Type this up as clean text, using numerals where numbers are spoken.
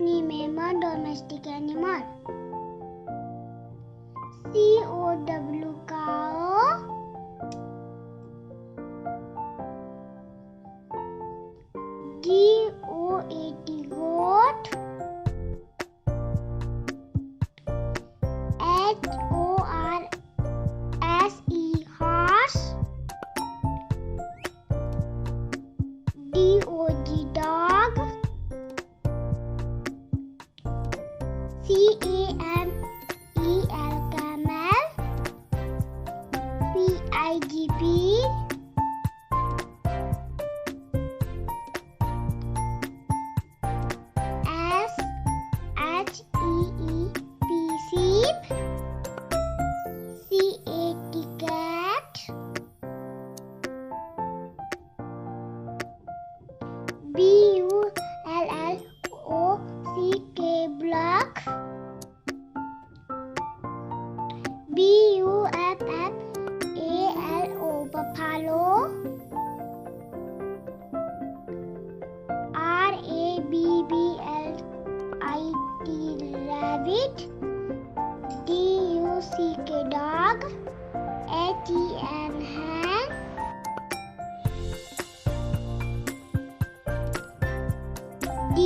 Name a domestic animal. COW cow. GOAT goat. HORSE horse. DOG dog. CAMEL camel. PIG pig. SHEEP CAT cat. BULLOCK block. BUFFALO buffalo. RABBIT rabbit. DUCK dog. HEN hen. D